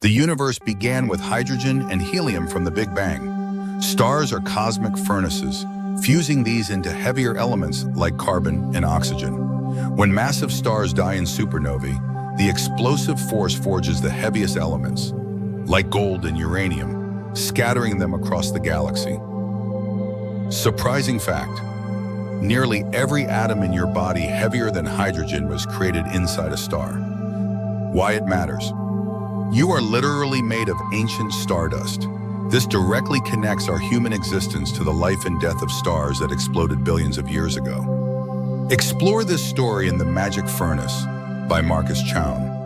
The universe began with hydrogen and helium from the Big Bang. Stars are cosmic furnaces, fusing these into heavier elements like carbon and oxygen. When massive stars die in supernovae, the explosive force forges the heaviest elements, like gold and uranium, scattering them across the galaxy. Surprising fact, nearly every atom in your body heavier than hydrogen was created inside a star. Why it matters? You are literally made of ancient stardust. This directly connects our human existence to the life and death of stars that exploded billions of years ago. Explore this story in The Magic Furnace by Marcuschown.